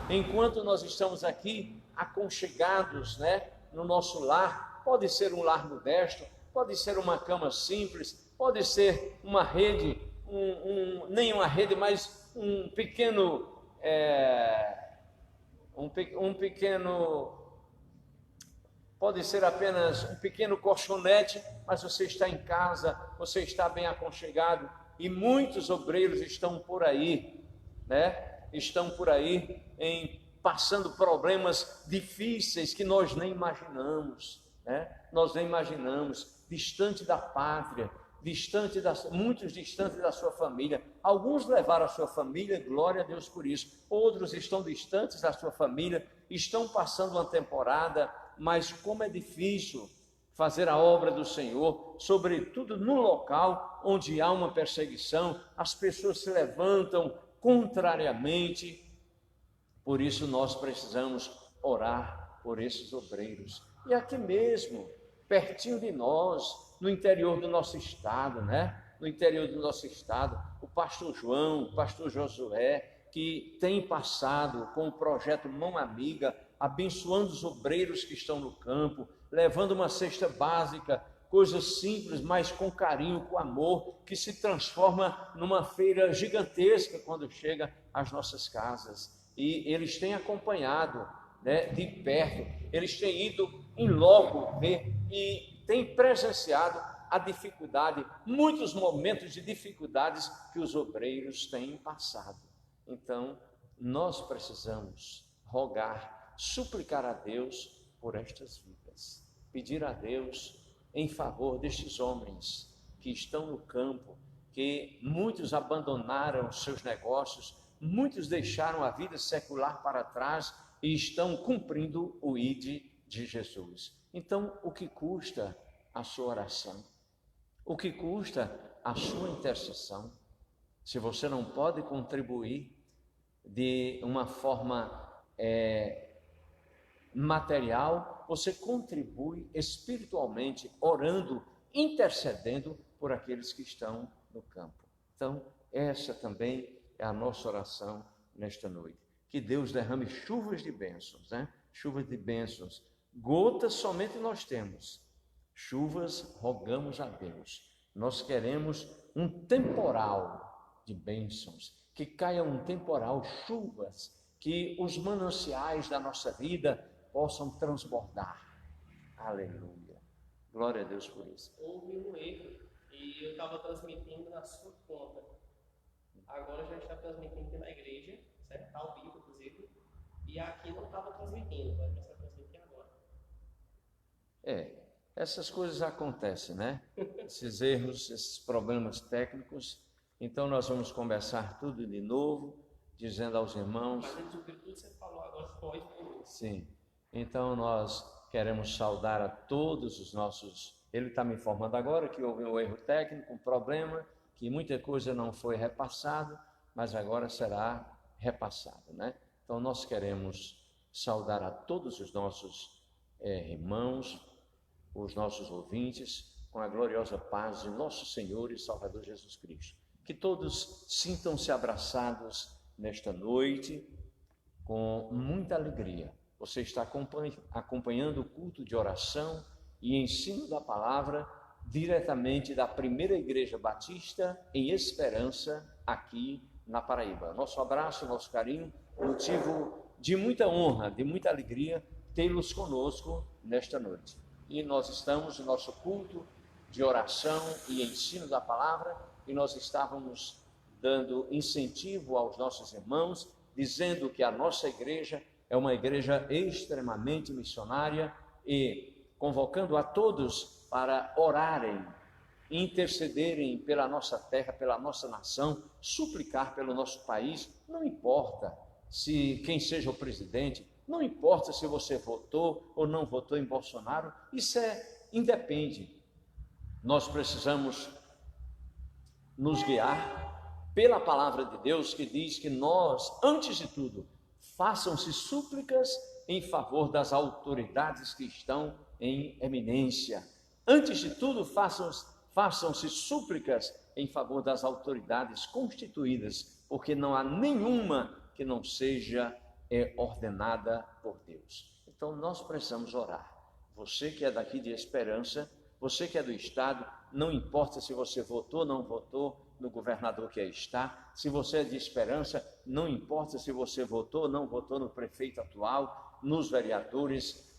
enquanto nós estamos aqui aconchegados, né, no nosso lar. Pode ser um lar modesto, pode ser uma cama simples, pode ser uma rede, nem uma rede, mas um pequeno, pode ser apenas um pequeno colchonete, mas você está em casa, você está bem aconchegado, e muitos obreiros estão por aí, né? Estão por aí passando problemas difíceis que nós nem imaginamos, né? Nós nem imaginamos, distante da pátria, muitos distantes da sua família. Alguns levaram a sua família, glória a Deus por isso. Outros estão distantes da sua família, estão passando uma temporada, mas como é difícil fazer a obra do Senhor, sobretudo no local onde há uma perseguição, as pessoas se levantam contrariamente. Por isso nós precisamos orar por esses obreiros. E aqui mesmo, pertinho de nós, no interior do nosso estado, né? No interior do nosso estado, o pastor João, o pastor Josué, que tem passado com o projeto Mão Amiga, abençoando os obreiros que estão no campo, levando uma cesta básica, coisas simples, mas com carinho, com amor, que se transforma numa feira gigantesca quando chega às nossas casas. E eles têm acompanhado, né, de perto, eles têm ido em loco ver e têm presenciado a dificuldade, muitos momentos de dificuldades que os obreiros têm passado. Então, nós precisamos rogar, suplicar a Deus por estas vidas, pedir a Deus em favor destes homens que estão no campo, que muitos abandonaram seus negócios, muitos deixaram a vida secular para trás e estão cumprindo o ID de Jesus. Então, o que custa a sua oração? O que custa a sua intercessão? Se você não pode contribuir de uma forma material, você contribui espiritualmente, orando, intercedendo por aqueles que estão no campo. Então, essa também é a nossa oração nesta noite. Que Deus derrame chuvas de bênçãos, né? Chuvas de bênçãos. Gotas somente nós temos. Chuvas rogamos a Deus. Nós queremos um temporal de bênçãos. Que caia um temporal, chuvas, que os mananciais da nossa vida possam transbordar. Aleluia. Glória a Deus por isso. Houve um erro e eu estava transmitindo na sua conta. Agora já está transmitindo aqui na igreja, certo? Está ao vivo, inclusive. E aqui não estava transmitindo, vai começar a transmitir agora. Essas coisas acontecem, né? Esses erros, esses problemas técnicos. Então nós vamos conversar tudo de novo, dizendo aos irmãos... Mas a gente ouviu tudo que você falou agora, pode. Sim. Então nós queremos saudar a todos os nossos... Ele está me informando agora que houve um erro técnico, um problema, que muita coisa não foi repassado, mas agora será repassado, né? Então nós queremos saudar a todos os nossos irmãos, os nossos ouvintes, com a gloriosa paz de nosso Senhor e Salvador Jesus Cristo. Que todos sintam-se abraçados nesta noite com muita alegria. Você está acompanhando o culto de oração e ensino da palavra diretamente da Primeira Igreja Batista em Esperança, aqui na Paraíba. Nosso abraço, nosso carinho, motivo de muita honra, de muita alegria tê-los conosco nesta noite. E nós estamos no nosso culto de oração e ensino da palavra, e nós estávamos dando incentivo aos nossos irmãos, dizendo que a nossa igreja é uma igreja extremamente missionária e convocando a todos para orarem, intercederem pela nossa terra, pela nossa nação, suplicar pelo nosso país. Não importa quem seja o presidente, não importa se você votou ou não votou em Bolsonaro, isso independe. Nós precisamos nos guiar pela palavra de Deus, que diz que nós, antes de tudo, façam-se súplicas em favor das autoridades que estão em eminência. Antes de tudo, façam-se súplicas em favor das autoridades constituídas, porque não há nenhuma que não seja é ordenada por Deus. Então nós precisamos orar. Você que é daqui de Esperança, você que é do Estado, não importa se você votou ou não votou no governador que aí está, se você é de Esperança, não importa se você votou ou não votou no prefeito atual, nos vereadores,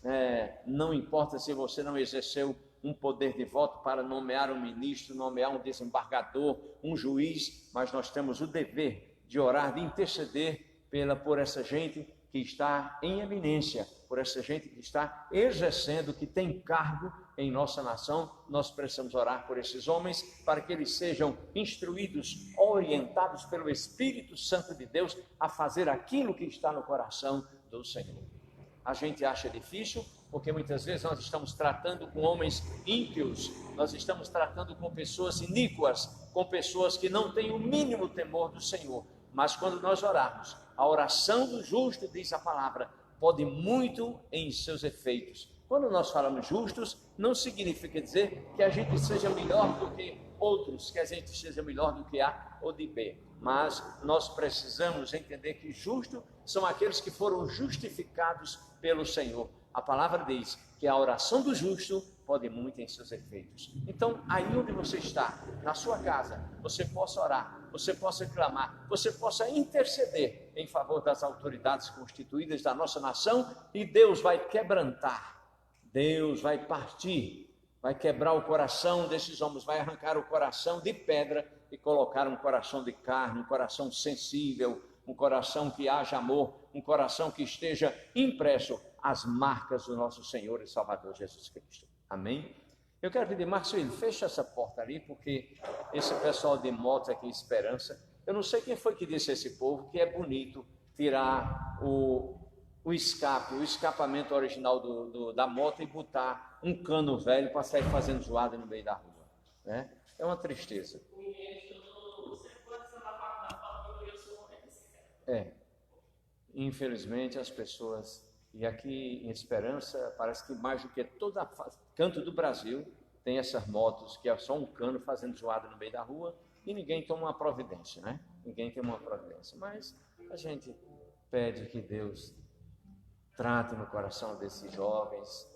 não importa se você não exerceu um poder de voto para nomear um ministro, nomear um desembargador, um juiz, mas nós temos o dever de orar, de interceder por essa gente que está em eminência, por essa gente que está exercendo, que tem cargo em nossa nação. Nós precisamos orar por esses homens, para que eles sejam instruídos, orientados pelo Espírito Santo de Deus a fazer aquilo que está no coração do Senhor. A gente acha difícil, porque muitas vezes nós estamos tratando com homens ímpios, nós estamos tratando com pessoas iníquas, com pessoas que não têm o mínimo temor do Senhor. Mas quando nós orarmos, a oração do justo, diz a palavra, pode muito em seus efeitos. Quando nós falamos justos, não significa dizer que a gente seja melhor do que outros, que a gente seja melhor do que A ou de B. Mas nós precisamos entender que justos são aqueles que foram justificados pelo Senhor. A palavra diz que a oração do justo pode muito em seus efeitos. Então, aí onde você está, na sua casa, você possa orar, você possa clamar, você possa interceder em favor das autoridades constituídas da nossa nação, e Deus vai quebrantar, Deus vai partir, vai quebrar o coração desses homens, vai arrancar o coração de pedra e colocar um coração de carne, um coração sensível, um coração que haja amor, um coração que esteja impresso as marcas do nosso Senhor e Salvador Jesus Cristo. Amém? Eu quero pedir, Marcelo, fecha essa porta ali, porque esse pessoal de moto aqui, Esperança, eu não sei quem foi que disse a esse povo que é bonito tirar o escapamento original da moto e botar um cano velho para sair fazendo zoada no meio da rua, né? É uma tristeza. Infelizmente as pessoas, e aqui em Esperança, parece que mais do que todo canto do Brasil, tem essas motos que é só um cano fazendo zoada no meio da rua e ninguém toma uma providência, né? Ninguém tem uma providência. Mas a gente pede que Deus trate no coração desses jovens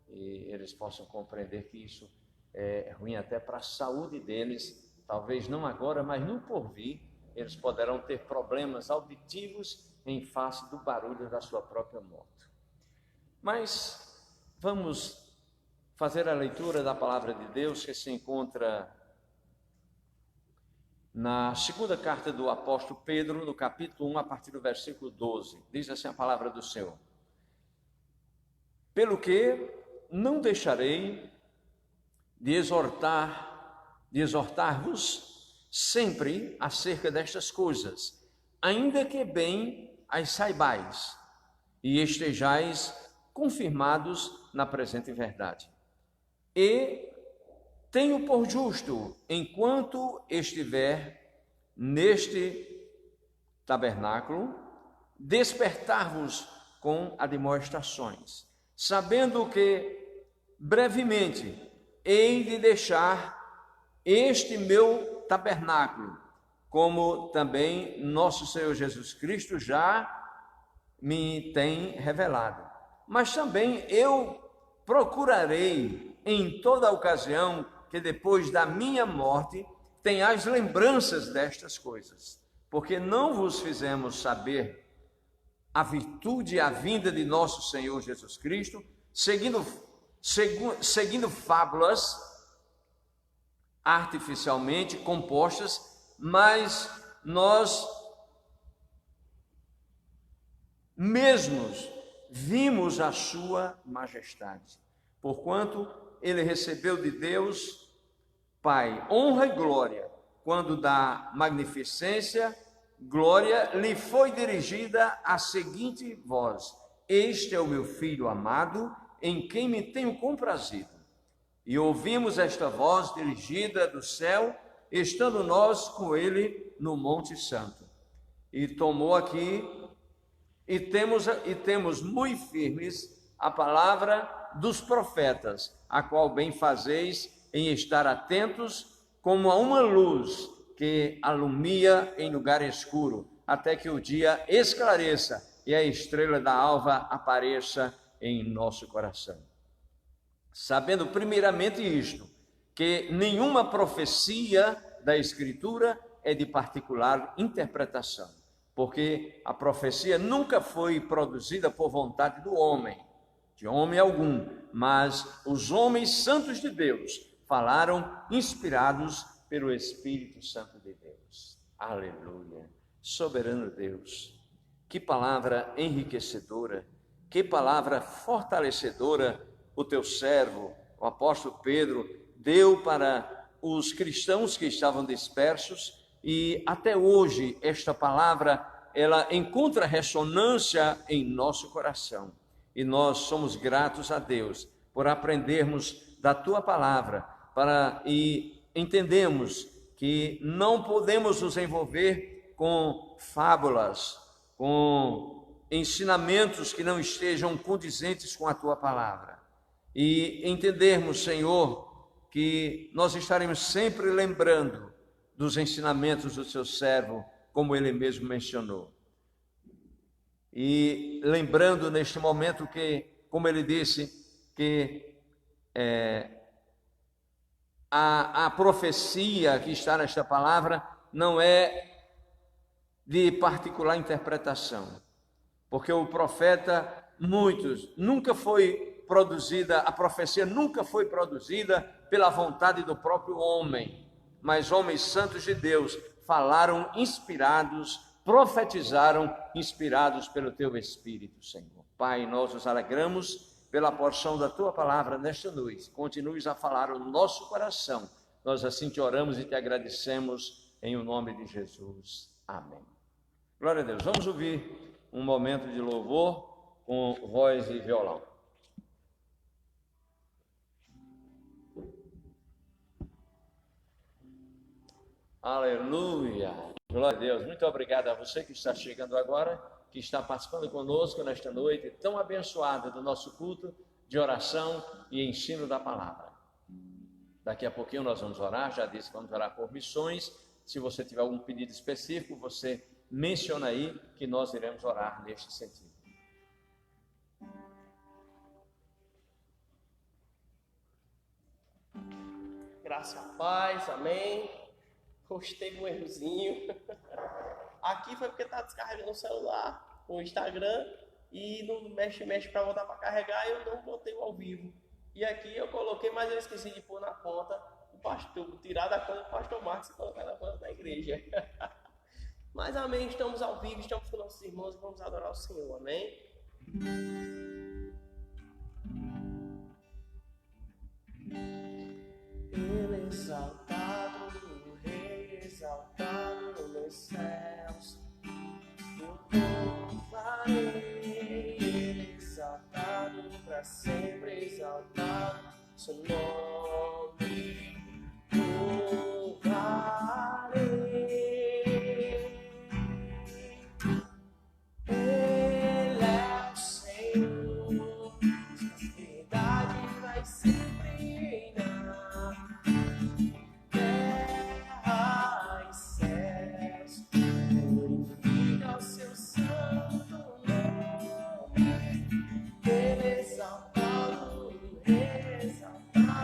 e eles possam compreender que isso é ruim até para a saúde deles, talvez não agora, mas no porvir, eles poderão ter problemas auditivos em face do barulho da sua própria moto. Mas vamos fazer a leitura da palavra de Deus que se encontra na segunda carta do apóstolo Pedro, no capítulo 1, a partir do versículo 12. Diz assim a palavra do Senhor: pelo que não deixarei de exortar-vos sempre acerca destas coisas, ainda que bem as saibais e estejais confirmados na presente verdade. E tenho por justo, enquanto estiver neste tabernáculo, despertar-vos com admoestações, sabendo que brevemente hei de deixar este meu tabernáculo, como também nosso Senhor Jesus Cristo já me tem revelado. Mas também eu procurarei em toda ocasião que depois da minha morte tenhais lembranças destas coisas, porque não vos fizemos saber a virtude e a vinda de nosso Senhor Jesus Cristo, seguindo fábulas artificialmente compostas, mas nós mesmos vimos a sua majestade, porquanto ele recebeu de Deus Pai honra e glória, quando da magnificência glória lhe foi dirigida a seguinte voz: este é o meu filho amado, em quem me tenho comprazido. E ouvimos esta voz dirigida do céu, estando nós com ele no Monte Santo. E tomou aqui, e temos muito firmes a palavra dos profetas, a qual bem fazeis em estar atentos, como a uma luz que alumia em lugar escuro, até que o dia esclareça e a estrela da alva apareça em nosso coração. Sabendo primeiramente isto, que nenhuma profecia da Escritura é de particular interpretação, porque a profecia nunca foi produzida por vontade do homem, de homem algum, mas os homens santos de Deus falaram inspirados pelo Espírito Santo de Deus. Aleluia! Soberano Deus, que palavra enriquecedora, que palavra fortalecedora o teu servo, o apóstolo Pedro, deu para os cristãos que estavam dispersos, e até hoje esta palavra, ela encontra ressonância em nosso coração. E nós somos gratos a Deus por aprendermos da tua palavra, e entendemos que não podemos nos envolver com fábulas, com ensinamentos que não estejam condizentes com a tua palavra. E entendermos, Senhor, que nós estaremos sempre lembrando dos ensinamentos do seu servo, como ele mesmo mencionou. E lembrando neste momento que, como ele disse, que a profecia que está nesta palavra não é de particular interpretação, porque o profeta, nunca foi produzida, a profecia nunca foi produzida pela vontade do próprio homem, mas homens santos de Deus falaram inspirados, profetizaram inspirados pelo teu Espírito, Senhor. Pai, nós nos alegramos pela porção da tua palavra nesta noite. Continues a falar o nosso coração. Nós assim te oramos e te agradecemos em o nome de Jesus. Amém. Glória a Deus. Vamos ouvir um momento de louvor com voz e violão. Aleluia. Glória a Deus. Muito obrigado a você que está chegando agora, que está participando conosco nesta noite tão abençoada do nosso culto de oração e ensino da palavra. Daqui a pouquinho nós vamos orar, já disse que vamos orar por missões. Se você tiver algum pedido específico, você menciona aí que nós iremos orar neste sentido. Graça a paz, amém. Postei um errozinho. Aqui foi porque estava descarregando o celular, o Instagram, e no mexe para voltar para carregar, eu não botei o ao vivo. E aqui eu coloquei, mas eu esqueci de pôr na conta o pastor, tirar da conta do pastor Marcos e colocar na conta da igreja. Mas amém, estamos ao vivo, estamos com nossos irmãos e vamos adorar o Senhor, amém? Ele exaltado, o Rei exaltado nos céus, eu louvarei. Ele exaltado para sempre, exaltado seu nome, louvarei. Ele é o Senhor, sua verdade vai sempre reinar. Terra e céus, glorifica o seu santo nome. Ele exaltado, exaltado.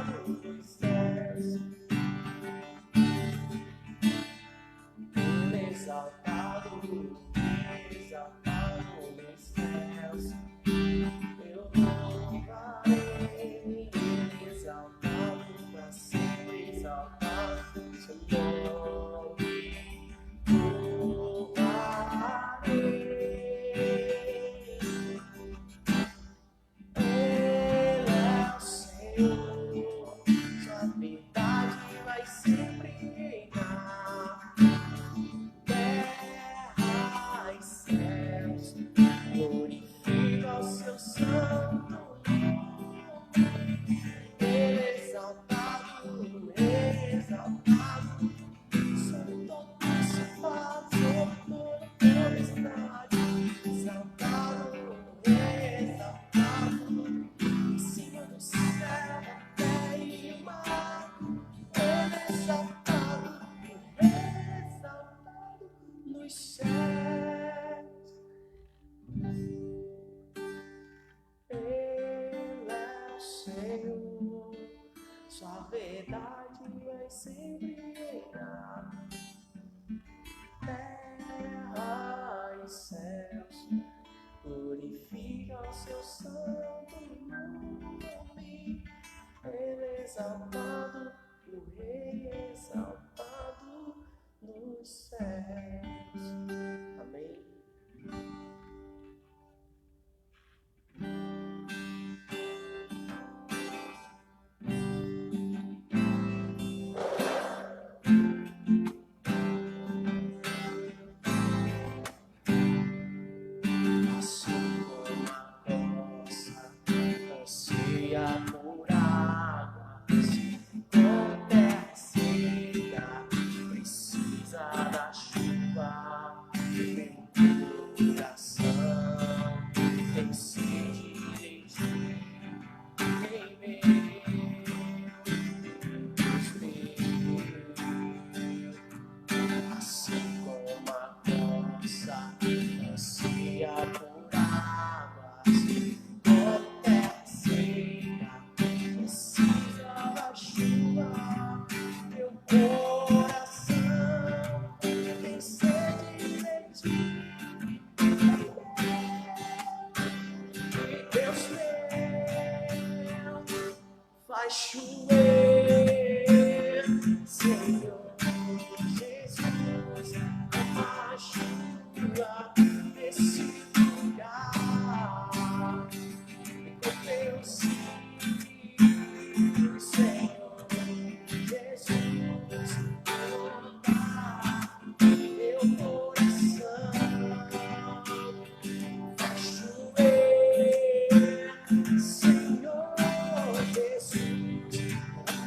verdade é sempre reinar. Terra e céus glorificam seu santo nome. Ele é exaltado, o Rei é exaltado nos céus. Amém. Assim como a roça anseia por águas, como terra seca precisa da chuva, meu coração tem sede de ti, em meus assim como a roça anseia por águas, como terra seca precisa da chuva, meu coração tem sede de ti, e Deus meu faz chover, Senhor Jesus, uma chuva nesse lugar, com Deus, Senhor Jesus, meu coração faz chover, Senhor Jesus,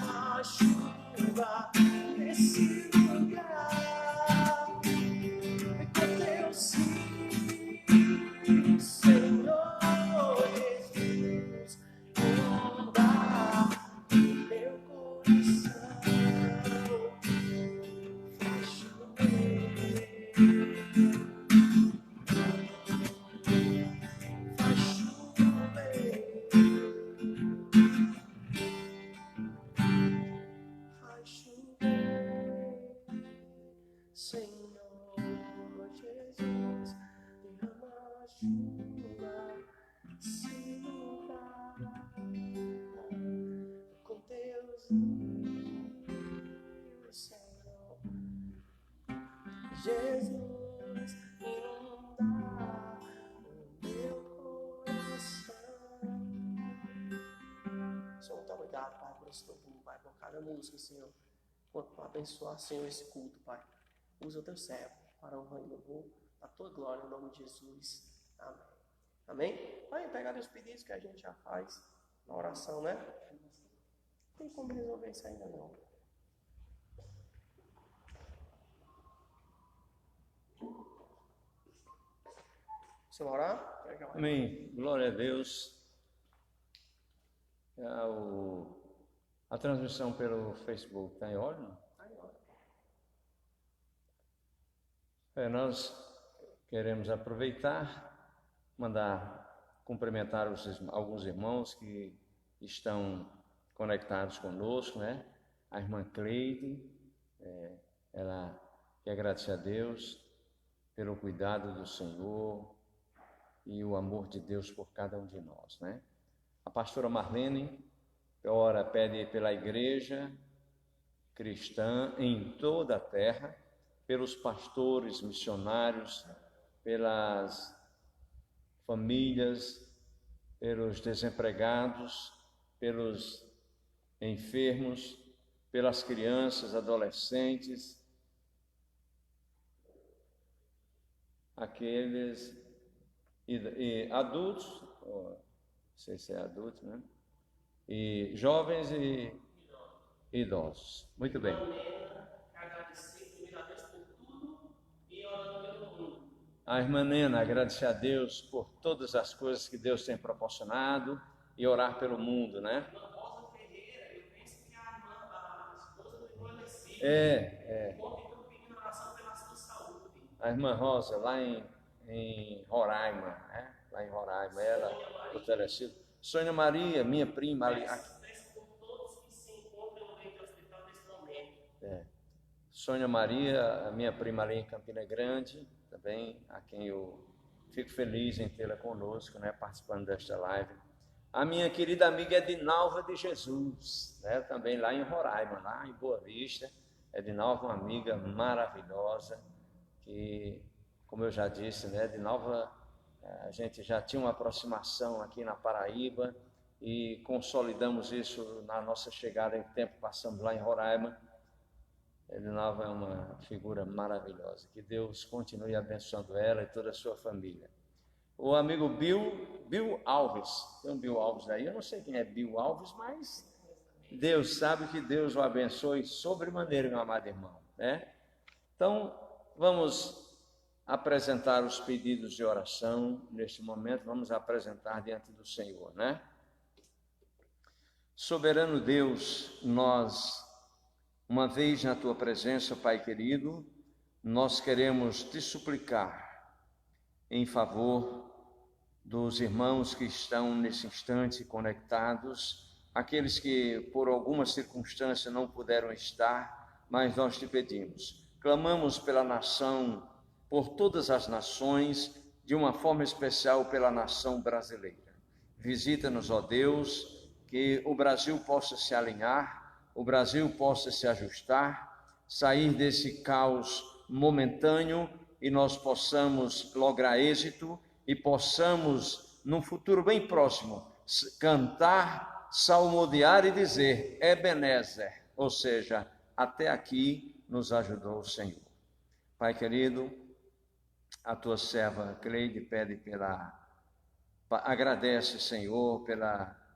uma chuva nesse lugar, com Deus, Senhor Jesus, inunda meu coração, faz chover, faz chover, faz chover, Senhor Jesus, derrama chuva, se lugar, com Deus, Senhor Jesus, inunda o meu coração. Senhor, muito obrigado, Pai, por esse teu povo, Pai, por cada música, Senhor. Quanto para abençoar, Senhor, esse culto, Pai. Usa o teu servo para honrar e louvor, a tua glória, em nome de Jesus. Amém. Amém? Vai pegar os pedidos que a gente já faz na oração, né? Não tem como resolver isso ainda não. Você vai orar? Amém. Glória a Deus. A transmissão pelo Facebook está em ordem? Tá em ordem. Nós queremos aproveitar, mandar cumprimentar alguns irmãos que estão conectados conosco, né? A irmã Cleide, ela quer agradecer a Deus pelo cuidado do Senhor e o amor de Deus por cada um de nós, né? A pastora Marlene pede pela igreja cristã em toda a terra, pelos pastores, missionários, pelas famílias, pelos desempregados, pelos enfermos, pelas crianças, adolescentes, aqueles e adultos, não sei se é adulto, né? E jovens e idosos. Muito bem. A irmã Nena, agradecer a Deus por todas as coisas que Deus tem proporcionado e orar pelo mundo, né? A irmã Rosa, lá em Roraima, né? Lá em Roraima, ela fortalecida. Sônia Maria, minha prima ali. Sônia Maria, a minha prima ali em Campina Grande, também, a quem eu fico feliz em tê-la conosco, né, participando desta live. A minha querida amiga Edinalva de Jesus, né, também lá em Roraima, lá em Boa Vista. Edinalva, uma amiga maravilhosa, que, como eu já disse, né, Edinalva, a gente já tinha uma aproximação aqui na Paraíba e consolidamos isso na nossa chegada em tempo, passamos lá em Roraima. Edinalva é uma figura maravilhosa, que Deus continue abençoando ela e toda a sua família. O amigo Bill Alves, tem um Bill Alves aí, eu não sei quem é Bill Alves, mas Deus sabe, que Deus o abençoe sobremaneira, meu amado irmão, né? Então, vamos apresentar os pedidos de oração neste momento, vamos apresentar diante do Senhor, né? Soberano Deus, nós, uma vez na tua presença, Pai querido, nós queremos te suplicar em favor dos irmãos que estão nesse instante conectados, aqueles que por alguma circunstância não puderam estar, mas nós te pedimos, clamamos pela nação, por todas as nações, de uma forma especial pela nação brasileira. Visita-nos, ó Deus, que o Brasil possa se alinhar, o Brasil possa se ajustar, sair desse caos momentâneo e nós possamos lograr êxito e possamos, num futuro bem próximo, cantar, salmodiar e dizer Ebenezer, ou seja, até aqui nos ajudou o Senhor. Pai querido, a tua serva Cleide pede agradece, Senhor,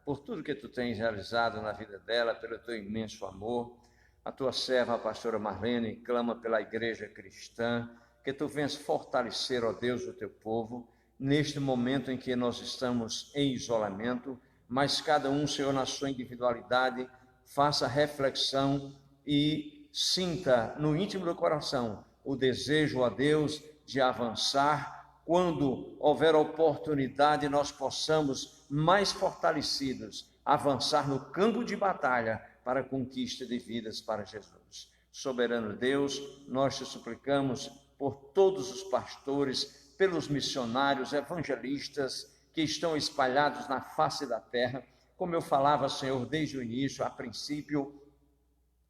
por tudo que tu tens realizado na vida dela, pelo teu imenso amor. A tua serva, a pastora Marlene, clama pela igreja cristã, que tu venhas fortalecer, ó Deus, o teu povo, neste momento em que nós estamos em isolamento, mas cada um, Senhor, na sua individualidade, faça reflexão e sinta no íntimo do coração o desejo, ó Deus, de avançar. Quando houver oportunidade, nós possamos, mais fortalecidos, avançar no campo de batalha para a conquista de vidas para Jesus. Soberano Deus, nós te suplicamos por todos os pastores, pelos missionários, evangelistas que estão espalhados na face da terra. Como eu falava, Senhor, desde o início, a princípio,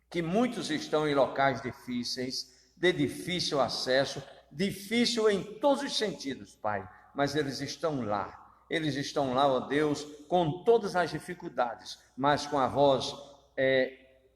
que muitos estão em locais difíceis, de difícil acesso, difícil em todos os sentidos, Pai, mas eles estão lá, ó Deus, com todas as dificuldades, mas com a voz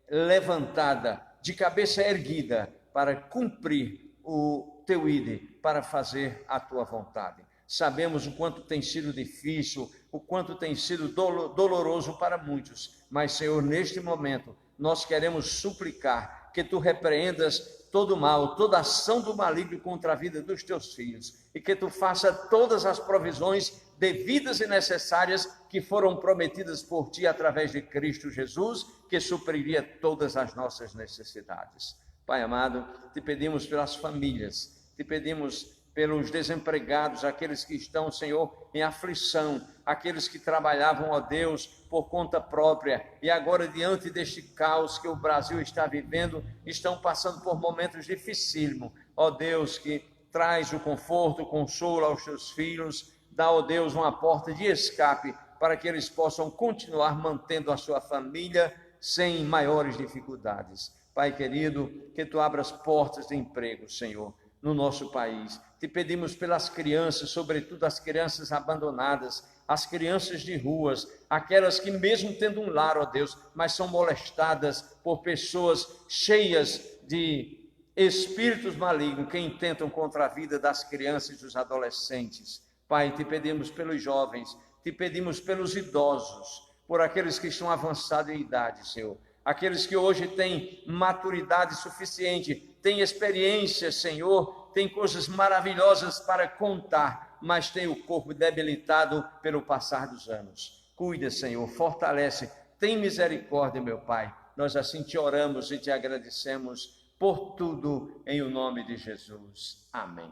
levantada, de cabeça erguida, para cumprir o teu ídolo, para fazer a tua vontade. Sabemos o quanto tem sido difícil, o quanto tem sido doloroso para muitos, mas, Senhor, neste momento, nós queremos suplicar que tu repreendas todo mal, toda ação do maligno contra a vida dos teus filhos, e que tu faça todas as provisões devidas e necessárias que foram prometidas por ti através de Cristo Jesus, que supriria todas as nossas necessidades. Pai amado, te pedimos pelas famílias, te pedimos pelos desempregados, aqueles que estão, Senhor, em aflição, aqueles que trabalhavam, ó Deus, por conta própria e agora, diante deste caos que o Brasil está vivendo, estão passando por momentos dificílimos. Ó Deus, que traz o conforto, o consolo aos teus filhos, dá, ó Deus, uma porta de escape para que eles possam continuar mantendo a sua família sem maiores dificuldades. Pai querido, que tu abras portas de emprego, Senhor, no nosso país. Te pedimos pelas crianças, sobretudo as crianças abandonadas, as crianças de ruas, aquelas que mesmo tendo um lar, ó Deus, mas são molestadas por pessoas cheias de espíritos malignos que intentam contra a vida das crianças e dos adolescentes. Pai, te pedimos pelos jovens, te pedimos pelos idosos, por aqueles que estão avançados em idade, Senhor, aqueles que hoje têm maturidade suficiente, têm experiência, Senhor, têm coisas maravilhosas para contar, mas têm o corpo debilitado pelo passar dos anos. Cuida, Senhor, fortalece, tem misericórdia, meu Pai. Nós assim te oramos e te agradecemos por tudo, em o nome de Jesus. Amém.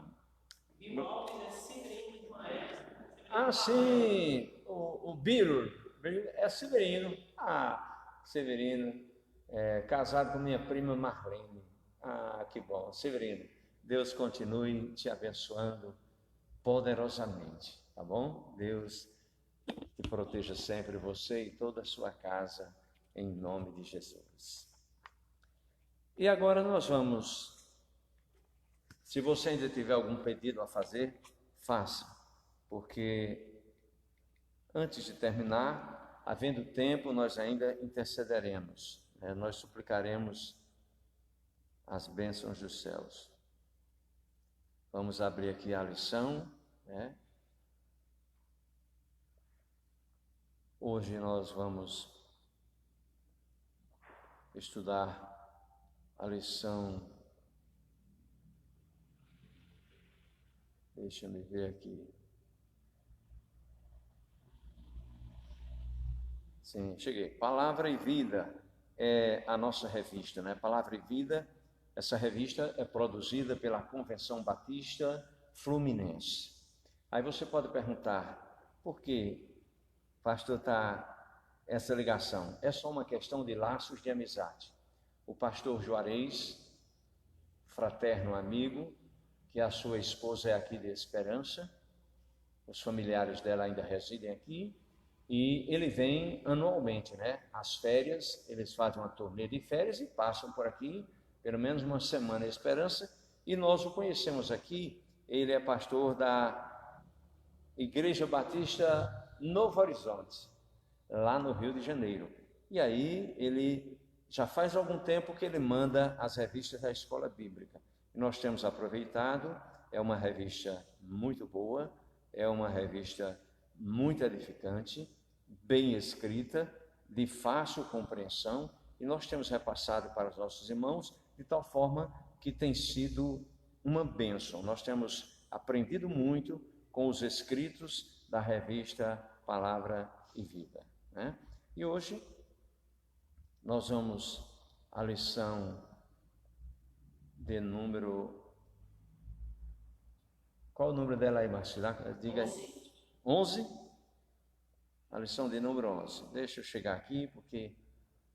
Ah, sim, o Biro é Severino. Severino, casado com minha prima Marlene. Ah, que bom. Severino, Deus continue te abençoando poderosamente, tá bom? Deus te proteja sempre, você e toda a sua casa, em nome de Jesus. E agora nós vamos, se você ainda tiver algum pedido a fazer, faça, porque antes de terminar, havendo tempo, nós ainda intercederemos, né? Nós suplicaremos as bênçãos dos céus. Vamos abrir aqui a lição, né? Hoje nós vamos estudar a lição, deixa eu ver aqui. Sim, cheguei. Palavra e Vida é a nossa revista, né? Palavra e Vida, essa revista é produzida pela Convenção Batista Fluminense. Aí você pode perguntar, por que, pastor, está essa ligação? É só uma questão de laços de amizade. O pastor Juarez, fraterno amigo, que a sua esposa é aqui de Esperança, os familiares dela ainda residem aqui, e ele vem anualmente, né? As férias, eles fazem uma turnê de férias e passam por aqui, pelo menos uma semana em Esperança, e nós o conhecemos aqui. Ele é pastor da Igreja Batista Novo Horizonte, lá no Rio de Janeiro. E aí ele já faz algum tempo que ele manda as revistas da Escola Bíblica. E nós temos aproveitado, é uma revista muito boa, é uma revista muito edificante, bem escrita, de fácil compreensão, e nós temos repassado para os nossos irmãos de tal forma que tem sido uma bênção. Nós temos aprendido muito com os escritos da revista Palavra e Vida, né? E hoje nós vamos à lição de número... Qual o número dela aí, Marcela? Diga aí. 11? A lição de número 11. Deixa eu chegar aqui, porque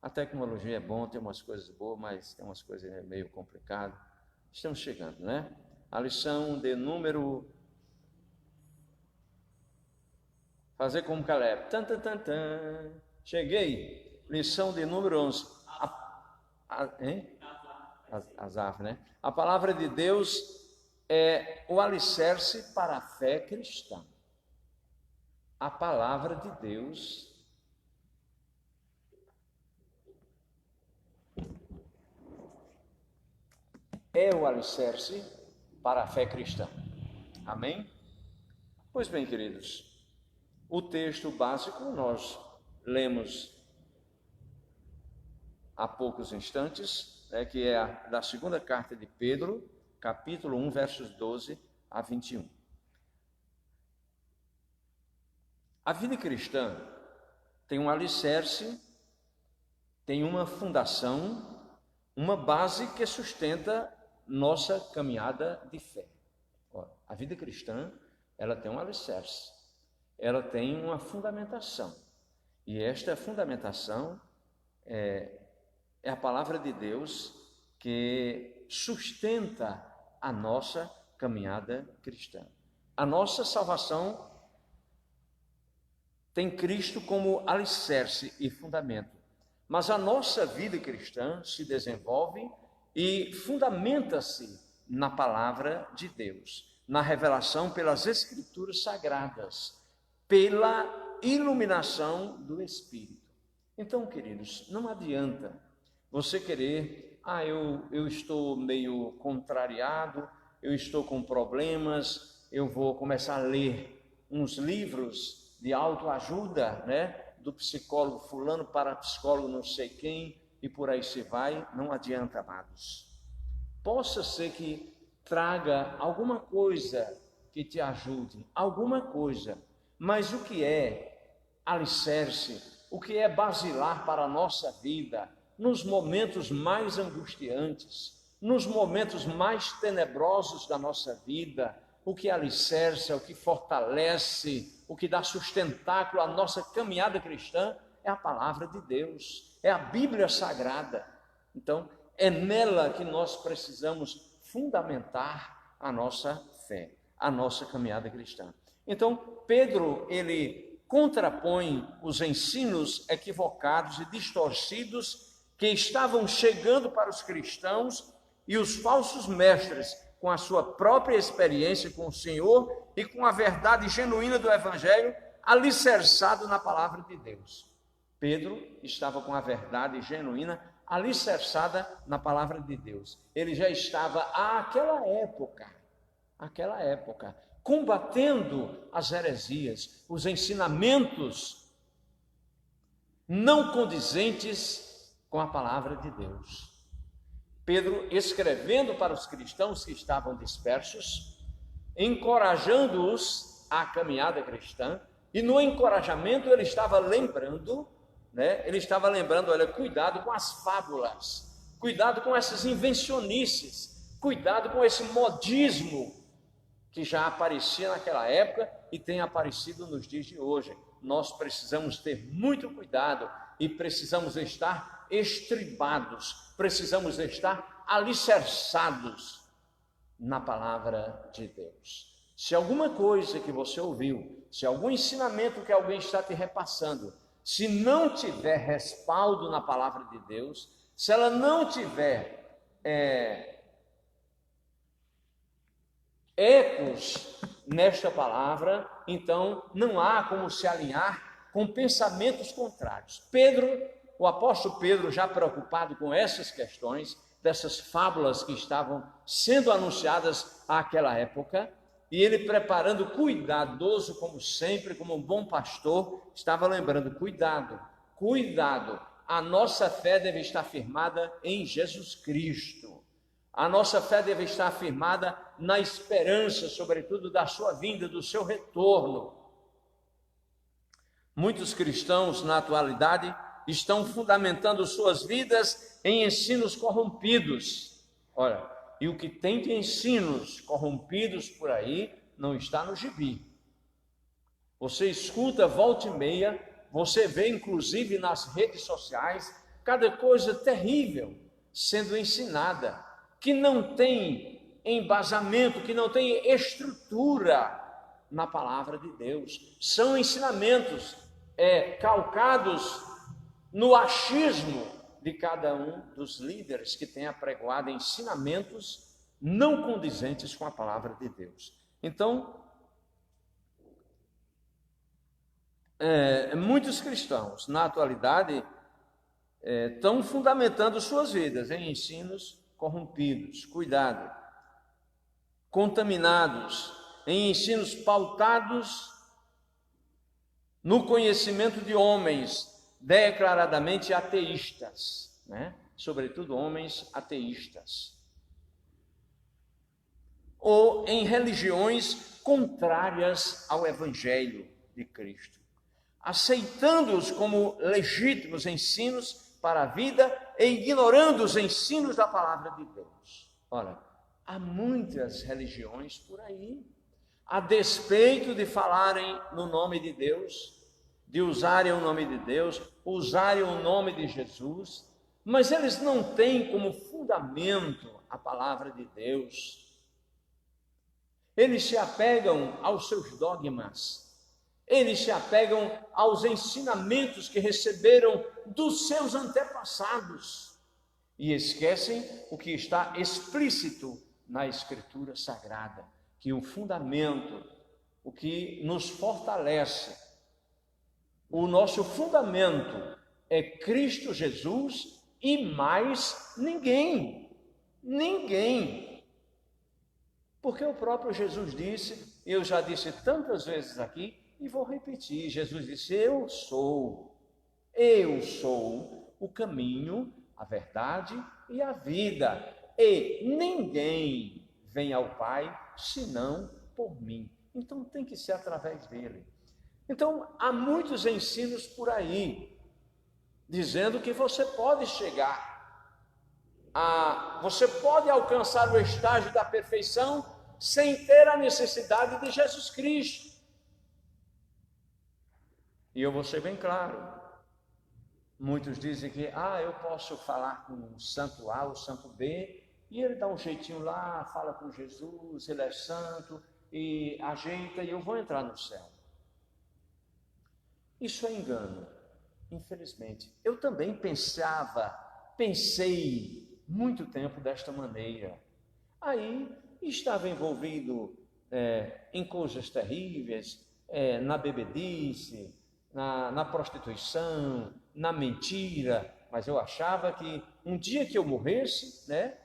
a tecnologia é bom, tem umas coisas boas, mas tem umas coisas meio complicadas. Estamos chegando, né? A lição de número... Fazer como Caleb. Tan, tan, tan, tan. Cheguei. Lição de número 11. Asaf, né? A palavra de Deus é o alicerce para a fé cristã. A palavra de Deus é o alicerce para a fé cristã. Amém? Pois bem, queridos, o texto básico nós lemos há poucos instantes, que é da segunda carta de Pedro, capítulo 1, versos 12 a 21. A vida cristã tem um alicerce, tem uma fundação, uma base que sustenta nossa caminhada de fé. A vida cristã, ela tem um alicerce, ela tem uma fundamentação, e esta fundamentação é a palavra de Deus que sustenta a nossa caminhada cristã. A nossa salvação tem Cristo como alicerce e fundamento, mas a nossa vida cristã se desenvolve e fundamenta-se na palavra de Deus, na revelação pelas Escrituras Sagradas, pela iluminação do Espírito. Então, queridos, não adianta você querer, eu estou meio contrariado, eu estou com problemas, eu vou começar a ler uns livros de autoajuda, né? Do psicólogo fulano para psicólogo não sei quem, e por aí se vai. Não adianta, amados. Possa ser que traga alguma coisa que te ajude, alguma coisa, mas o que é alicerce, o que é basilar para a nossa vida, nos momentos mais angustiantes, nos momentos mais tenebrosos da nossa vida, o que alicerça, o que fortalece, o que dá sustentáculo à nossa caminhada cristã é a palavra de Deus, é a Bíblia Sagrada. Então, é nela que nós precisamos fundamentar a nossa fé, a nossa caminhada cristã. Então, Pedro, ele contrapõe os ensinos equivocados e distorcidos que estavam chegando para os cristãos e os falsos mestres, com a sua própria experiência com o Senhor e com a verdade genuína do Evangelho, alicerçado na palavra de Deus. Pedro estava com a verdade genuína alicerçada na palavra de Deus. Ele já estava àquela época, combatendo as heresias, os ensinamentos não condizentes com a palavra de Deus. Pedro, escrevendo para os cristãos que estavam dispersos, encorajando-os à caminhada cristã, e no encorajamento ele estava lembrando, olha, cuidado com as fábulas, cuidado com essas invencionices, cuidado com esse modismo que já aparecia naquela época e tem aparecido nos dias de hoje. Nós precisamos ter muito cuidado e precisamos estar estribados, precisamos estar alicerçados na palavra de Deus. Se alguma coisa que você ouviu, se algum ensinamento que alguém está te repassando, se não tiver respaldo na palavra de Deus, se ela não tiver ecos nesta palavra, então não há como se alinhar com pensamentos contrários. O apóstolo Pedro, já preocupado com essas questões, dessas fábulas que estavam sendo anunciadas àquela época, e ele preparando, cuidadoso como sempre, como um bom pastor, estava lembrando, cuidado, a nossa fé deve estar firmada em Jesus Cristo. A nossa fé deve estar firmada na esperança, sobretudo, da sua vinda, do seu retorno. Muitos cristãos, na atualidade, estão fundamentando suas vidas em ensinos corrompidos. Olha, e o que tem de ensinos corrompidos por aí não está no gibi. Você escuta volta e meia, você vê inclusive nas redes sociais, cada coisa terrível sendo ensinada, que não tem embasamento, que não tem estrutura na palavra de Deus. São ensinamentos calcados no achismo de cada um dos líderes que tem apregoado ensinamentos não condizentes com a palavra de Deus. Então, muitos cristãos, na atualidade, estão fundamentando suas vidas em ensinos corrompidos, cuidado, contaminados, em ensinos pautados no conhecimento de homens declaradamente ateístas, sobretudo homens ateístas, ou em religiões contrárias ao Evangelho de Cristo, aceitando-os como legítimos ensinos para a vida e ignorando os ensinos da palavra de Deus. Ora, há muitas religiões por aí, a despeito de falarem no nome de Deus, de usarem o nome de Deus, usarem o nome de Jesus, mas eles não têm como fundamento a palavra de Deus. Eles se apegam aos seus dogmas, eles se apegam aos ensinamentos que receberam dos seus antepassados e esquecem o que está explícito na Escritura Sagrada, que o fundamento, o que nos fortalece, o nosso fundamento é Cristo Jesus e mais ninguém. Porque o próprio Jesus disse, eu já disse tantas vezes aqui e vou repetir, Jesus disse, eu sou o caminho, a verdade e a vida, e ninguém vem ao Pai senão por mim. Então tem que ser através dele. Então, há muitos ensinos por aí, dizendo que você pode você pode alcançar o estágio da perfeição sem ter a necessidade de Jesus Cristo. E eu vou ser bem claro, Muitos dizem que, eu posso falar com o santo A, o santo B, e ele dá um jeitinho lá, fala com Jesus, ele é santo, e ajeita, e eu vou entrar no céu. Isso é engano, infelizmente. Eu também pensei muito tempo desta maneira. Aí estava envolvido em coisas terríveis, na bebedice, na prostituição, na mentira, mas eu achava que um dia que eu morresse, né,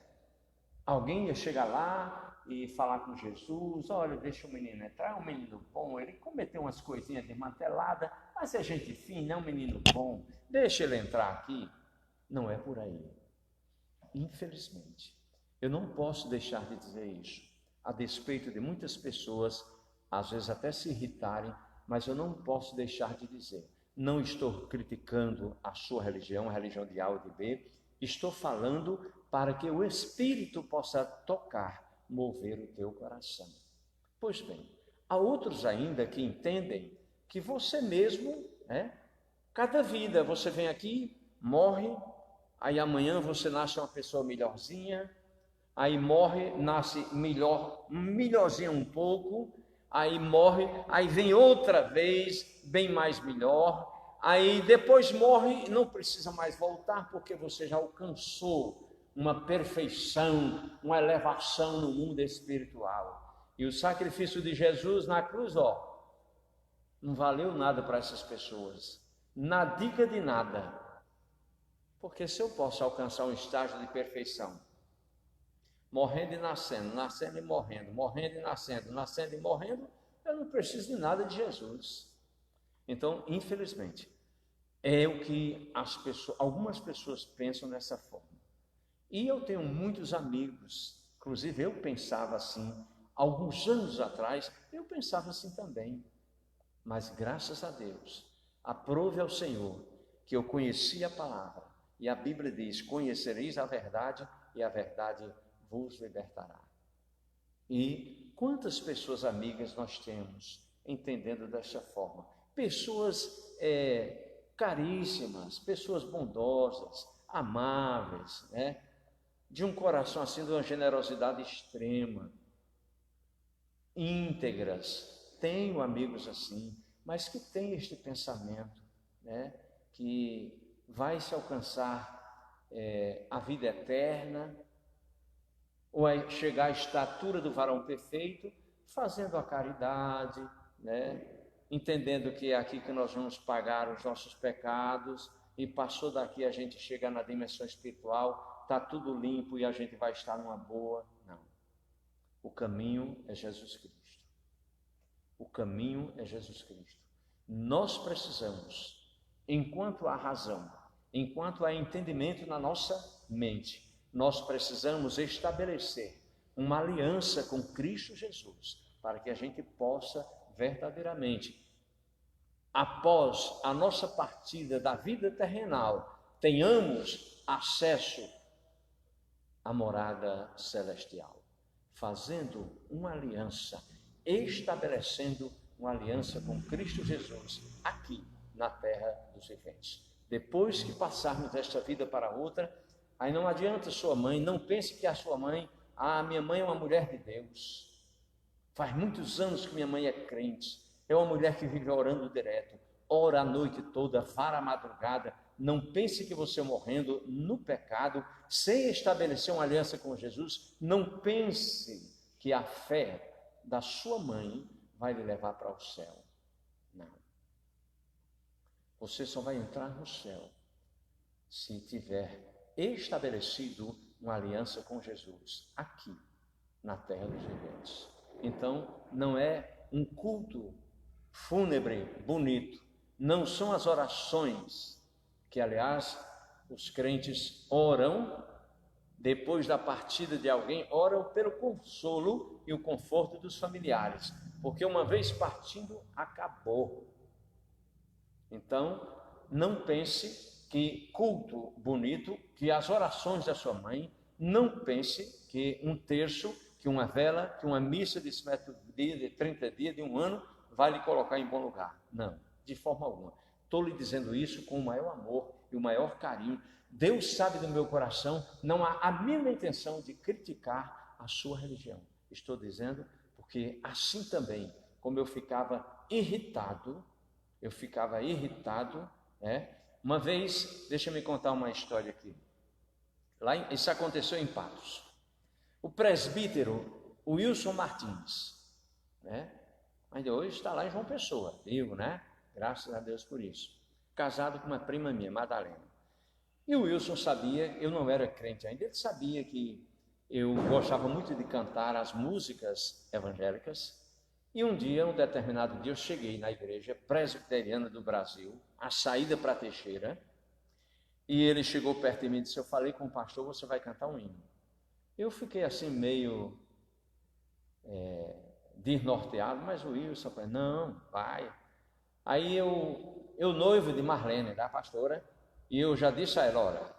alguém ia chegar lá e falar com Jesus: olha, deixa o menino entrar, é um menino bom, ele cometeu umas coisinhas desmanteladas, mas é gente fina, é um menino bom, deixa ele entrar aqui. Não é por aí, infelizmente. Eu não posso deixar de dizer isso, a despeito de muitas pessoas, às vezes até se irritarem, mas eu não posso deixar de dizer. Não estou criticando a sua religião, a religião de A ou de B, estou falando para que o Espírito possa tocar, mover o teu coração. Pois bem, há outros ainda que entendem que você mesmo, cada vida você vem aqui, morre, aí amanhã você nasce uma pessoa melhorzinha, aí morre, nasce melhorzinha um pouco, aí morre, aí vem outra vez, bem mais melhor, aí depois morre, não precisa mais voltar, porque você já alcançou uma perfeição, uma elevação no mundo espiritual. E o sacrifício de Jesus na cruz, não valeu nada para essas pessoas, nadica de nada, porque se eu posso alcançar um estágio de perfeição, morrendo e nascendo, nascendo e morrendo, morrendo e nascendo, nascendo e morrendo, eu não preciso de nada de Jesus. Então, infelizmente, é o que algumas pessoas pensam dessa forma. E eu tenho muitos amigos, inclusive eu pensava assim, alguns anos atrás, eu pensava assim também. Mas graças a Deus, aprove ao Senhor que eu conheci a palavra. E a Bíblia diz: conhecereis a verdade e a verdade vos libertará. E quantas pessoas amigas nós temos entendendo dessa forma? Pessoas caríssimas, pessoas bondosas, amáveis, de um coração assim, de uma generosidade extrema, íntegras. Tenho amigos assim, mas que têm este pensamento, que vai se alcançar a vida eterna, ou é chegar à estatura do varão perfeito, fazendo a caridade, entendendo que é aqui que nós vamos pagar os nossos pecados, e passou daqui a gente chega na dimensão espiritual, está tudo limpo e a gente vai estar numa boa. Não. O caminho é Jesus Cristo. O caminho é Jesus Cristo. Nós precisamos, enquanto há razão, enquanto há entendimento na nossa mente, nós precisamos estabelecer uma aliança com Cristo Jesus, para que a gente possa verdadeiramente, após a nossa partida da vida terrenal, tenhamos acesso à morada celestial, fazendo uma aliança, estabelecendo uma aliança com Cristo Jesus aqui na terra dos viventes. Depois que passarmos desta vida para outra, aí não adianta sua mãe, não pense que a sua mãe, minha mãe é uma mulher de Deus, faz muitos anos que minha mãe é crente, é uma mulher que vive orando direto, ora a noite toda, vara a madrugada. Não pense que você morrendo no pecado, sem estabelecer uma aliança com Jesus, não pense que a fé da sua mãe vai lhe levar para o céu. Não. Você só vai entrar no céu se tiver estabelecido uma aliança com Jesus aqui na terra dos viventes. Então, não é um culto fúnebre bonito, não são as orações que, aliás, os crentes oram depois da partida de alguém, oram pelo consolo e o conforto dos familiares, porque uma vez partindo, acabou. Então, não pense que culto bonito, que as orações da sua mãe, não pense que um terço, que uma vela, que uma missa de 50 dias, de 30 dias, de um ano, vai lhe colocar em bom lugar. Não, de forma alguma. Estou lhe dizendo isso com o maior amor e o maior carinho. Deus sabe do meu coração, não há a mínima intenção de criticar a sua religião. Estou dizendo porque assim também, como eu ficava irritado, Uma vez, deixa-me contar uma história aqui. Isso aconteceu em Patos. O presbítero Wilson Martins, ainda hoje está lá em João Pessoa, vivo, Graças a Deus por isso. Casado com uma prima minha, Madalena. E o Wilson sabia, eu não era crente ainda, ele sabia que eu gostava muito de cantar as músicas evangélicas. E um determinado dia, eu cheguei na igreja presbiteriana do Brasil, a saída para Teixeira, e ele chegou perto de mim e disse: eu falei com o pastor, você vai cantar um hino. Eu fiquei assim meio desnorteado, mas o Wilson falou: não, vai. Aí eu noivo de Marlene, da pastora, e eu já disse a ela: olha,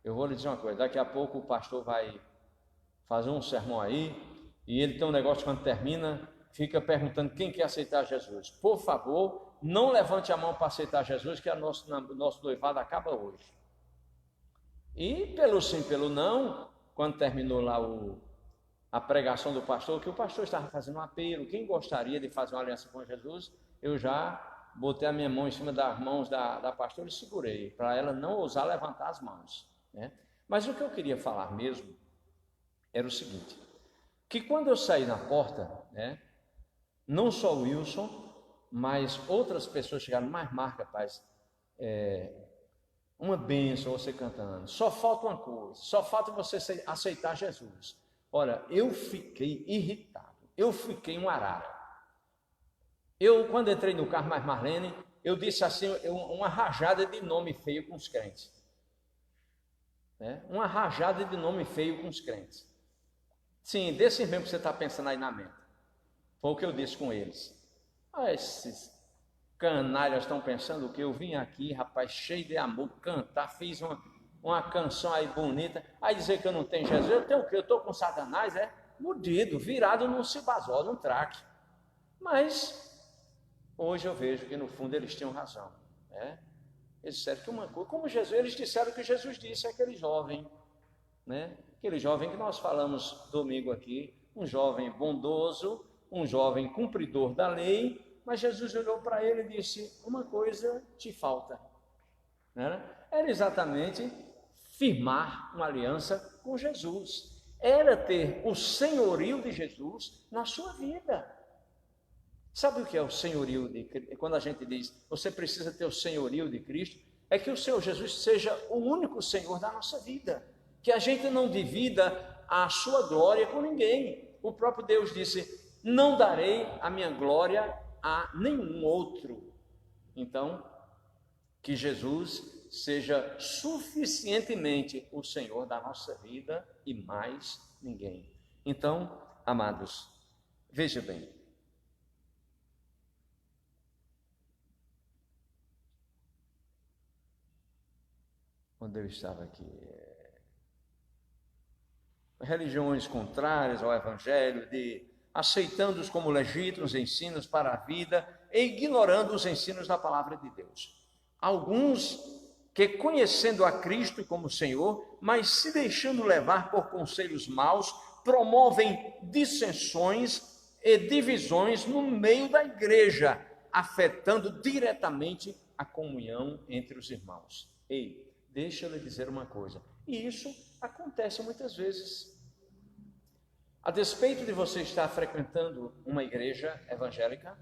eu vou lhe dizer uma coisa, daqui a pouco o pastor vai fazer um sermão aí, e ele tem um negócio, quando termina, fica perguntando quem quer aceitar Jesus. Por favor, não levante a mão para aceitar Jesus, que o nosso noivado acaba hoje. E pelo sim, pelo não, quando terminou lá a pregação do pastor, que o pastor estava fazendo um apelo, quem gostaria de fazer uma aliança com Jesus, eu já botei a minha mão em cima das mãos da pastora e segurei, para ela não ousar levantar as mãos. Mas o que eu queria falar mesmo era o seguinte, que quando eu saí na porta, não só o Wilson, mas outras pessoas chegaram, mas Marco, rapaz, uma bênção você cantando, só falta uma coisa, só falta você aceitar Jesus. Olha, eu fiquei irritado, eu fiquei um arara. Quando entrei no carro, mais Marlene, eu disse assim, uma rajada de nome feio com os crentes. Uma rajada de nome feio com os crentes. Sim, desses mesmo que você está pensando aí na mente. Foi o que eu disse com eles. Esses canalhas estão pensando que eu vim aqui, rapaz, cheio de amor, cantar, fiz uma canção aí bonita, aí dizer que eu não tenho Jesus, eu tenho o quê? Eu estou com Satanás, mudido, virado num cibazol, num traque. Mas hoje eu vejo que no fundo eles tinham razão. Eles disseram que uma coisa, como Jesus, eles disseram que Jesus disse àquele jovem, aquele jovem que nós falamos domingo aqui, um jovem bondoso, um jovem cumpridor da lei, mas Jesus olhou para ele e disse: uma coisa te falta. Era exatamente firmar uma aliança com Jesus, era ter o senhorio de Jesus na sua vida. Sabe o que é o senhorio de Cristo? Quando a gente diz, você precisa ter o senhorio de Cristo, é que o Senhor Jesus seja o único Senhor da nossa vida, que a gente não divida a sua glória com ninguém. O próprio Deus disse: não darei a minha glória a nenhum outro. Então, que Jesus seja suficientemente o Senhor da nossa vida e mais ninguém. Então, amados, veja bem, onde eu estava aqui, religiões contrárias ao Evangelho, aceitando-os como legítimos ensinos para a vida e ignorando os ensinos da palavra de Deus. Alguns que, conhecendo a Cristo como Senhor, mas se deixando levar por conselhos maus, promovem dissensões e divisões no meio da igreja, afetando diretamente a comunhão entre os irmãos. Ei, deixa eu lhe dizer uma coisa, e isso acontece muitas vezes. A despeito de você estar frequentando uma igreja evangélica,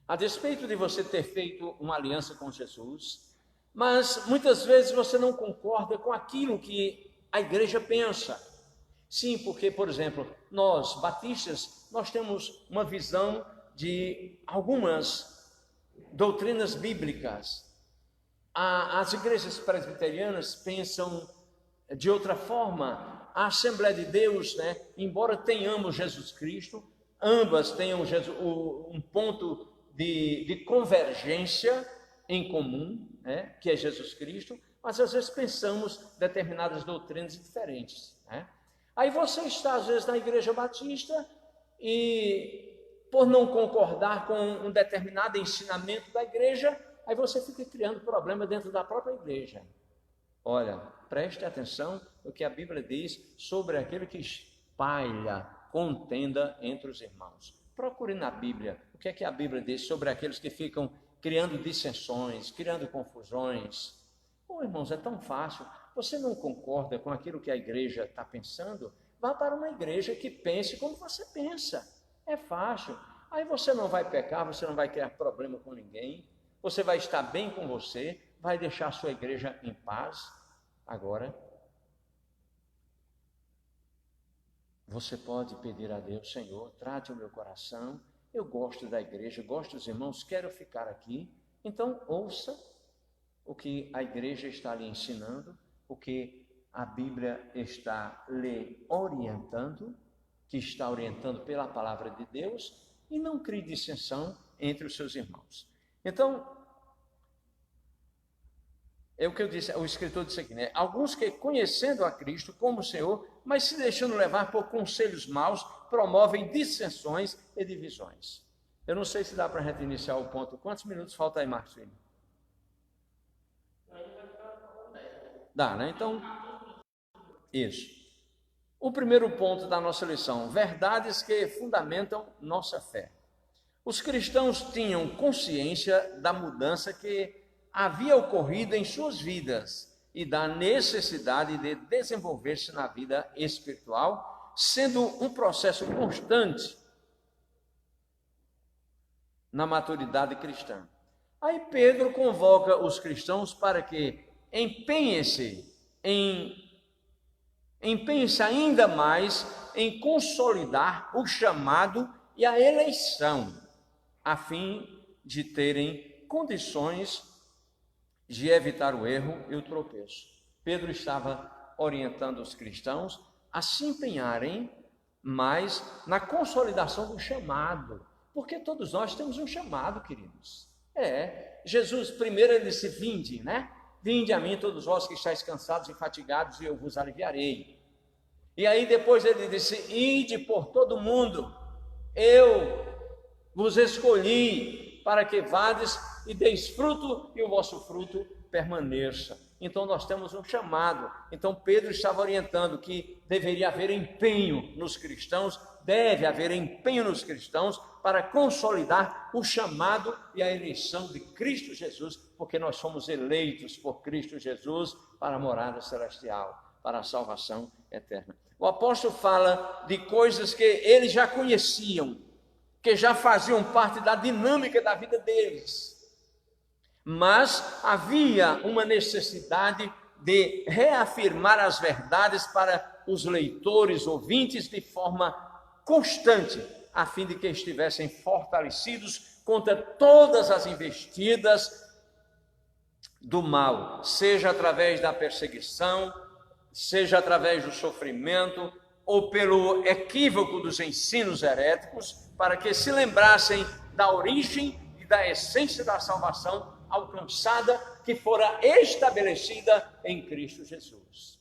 a despeito de você ter feito uma aliança com Jesus, mas muitas vezes você não concorda com aquilo que a igreja pensa. Sim, porque, por exemplo, nós, batistas, nós temos uma visão de algumas doutrinas bíblicas. As igrejas presbiterianas pensam de outra forma. A Assembleia de Deus, embora tenhamos Jesus Cristo, ambas tenham um ponto de convergência em comum, que é Jesus Cristo, mas às vezes pensamos determinadas doutrinas diferentes. Aí você está às vezes na igreja batista e por não concordar com um determinado ensinamento da igreja, aí você fica criando problema dentro da própria igreja. Olha, preste atenção no que a Bíblia diz sobre aquele que espalha contenda entre os irmãos. Procure na Bíblia o que é que a Bíblia diz sobre aqueles que ficam criando dissensões, criando confusões. Irmãos, é tão fácil. Você não concorda com aquilo que a igreja está pensando? Vá para uma igreja que pense como você pensa. É fácil. Aí você não vai pecar, você não vai criar problema com ninguém. Você vai estar bem com você, vai deixar a sua igreja em paz. Agora, você pode pedir a Deus: Senhor, trate o meu coração. Eu gosto da igreja, gosto dos irmãos, quero ficar aqui. Então, ouça o que a igreja está lhe ensinando, o que a Bíblia está lhe orientando, que está orientando pela palavra de Deus, e não crie dissensão entre os seus irmãos. Então, é o que eu disse, o escritor disse aqui, né? Alguns que, conhecendo a Cristo como Senhor, mas se deixando levar por conselhos maus, promovem dissensões e divisões. Eu não sei se dá para a gente iniciar o ponto. Quantos minutos falta aí, Marcos Filho? Dá, né? Então, isso. O primeiro ponto da nossa lição: verdades que fundamentam nossa fé. Os cristãos tinham consciência da mudança que havia ocorrido em suas vidas e da necessidade de desenvolver-se na vida espiritual, sendo um processo constante na maturidade cristã. Aí Pedro convoca os cristãos para que empenhem-se ainda mais em consolidar o chamado e a eleição, a fim de terem condições de evitar o erro e o tropeço. Pedro estava orientando os cristãos a se empenharem mais na consolidação do chamado, porque todos nós temos um chamado, queridos. Jesus primeiro ele disse: vinde, né? Vinde a mim todos vós que estáis cansados e fatigados, e eu vos aliviarei. E aí depois ele disse: ide por todo mundo, eu vos escolhi para que vades e deis fruto, e o vosso fruto permaneça. Então nós temos um chamado. Então Pedro estava orientando que deveria haver empenho nos cristãos, deve haver empenho nos cristãos para consolidar o chamado e a eleição de Cristo Jesus, porque nós somos eleitos por Cristo Jesus para a morada celestial, para a salvação eterna. O apóstolo fala de coisas que eles já conheciam, que já faziam parte da dinâmica da vida deles, mas havia uma necessidade de reafirmar as verdades para os leitores, ouvintes, de forma constante, a fim de que estivessem fortalecidos contra todas as investidas do mal, seja através da perseguição, seja através do sofrimento, ou pelo equívoco dos ensinos heréticos, para que se lembrassem da origem e da essência da salvação alcançada, que fora estabelecida em Cristo Jesus.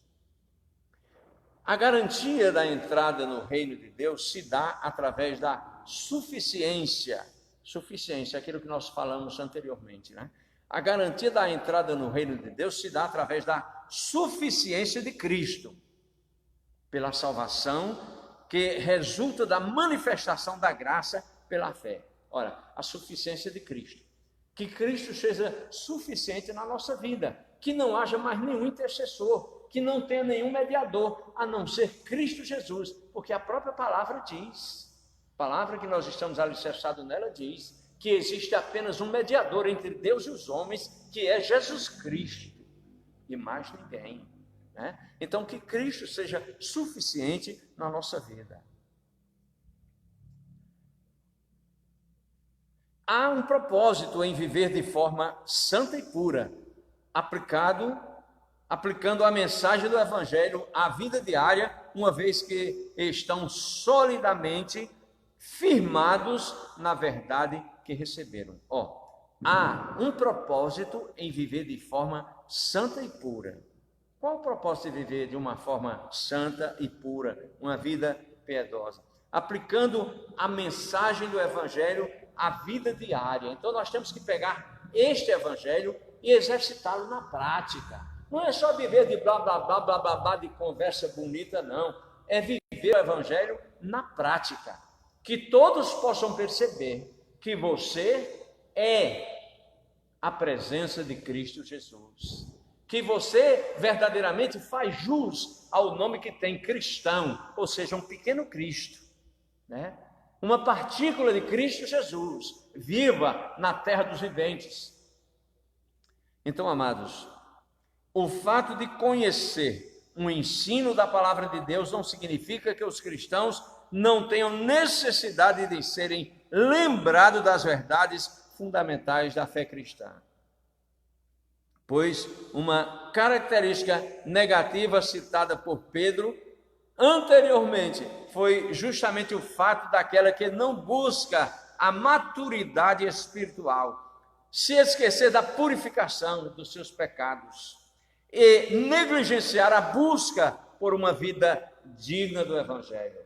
A garantia da entrada no reino de Deus se dá através da suficiência, aquilo que nós falamos anteriormente, né? A garantia da entrada no reino de Deus se dá através da suficiência de Cristo, pela salvação que resulta da manifestação da graça pela fé. Ora, a suficiência de Cristo. Que Cristo seja suficiente na nossa vida, que não haja mais nenhum intercessor, que não tenha nenhum mediador, a não ser Cristo Jesus, porque a própria palavra diz, a palavra que nós estamos alicerçados nela diz, que existe apenas um mediador entre Deus e os homens, que é Jesus Cristo, e mais ninguém, né? Então, que Cristo seja suficiente na nossa vida. Há um propósito em viver de forma santa e pura, aplicando a mensagem do Evangelho à vida diária, uma vez que estão solidamente firmados na verdade que receberam. Há um propósito em viver de forma santa e pura. Qual o propósito de viver de uma forma santa e pura, uma vida piedosa? aplicando a mensagem do Evangelho à vida diária. Então nós temos que pegar este Evangelho e exercitá-lo na prática. Não é só viver de blá, blá, blá, blá, blá, blá, de conversa bonita, não. É viver o Evangelho na prática. Que todos possam perceber que você é a presença de Cristo Jesus. Que você verdadeiramente faz jus ao nome que tem, cristão, ou seja, um pequeno Cristo, né? Uma partícula de Cristo Jesus, viva na terra dos viventes. Então, amados, o fato de conhecer um ensino da palavra de Deus não significa que os cristãos não tenham necessidade de serem lembrados das verdades fundamentais da fé cristã. Pois uma característica negativa citada por Pedro anteriormente foi justamente o fato daquela que não busca a maturidade espiritual, se esquecer da purificação dos seus pecados e negligenciar a busca por uma vida digna do Evangelho.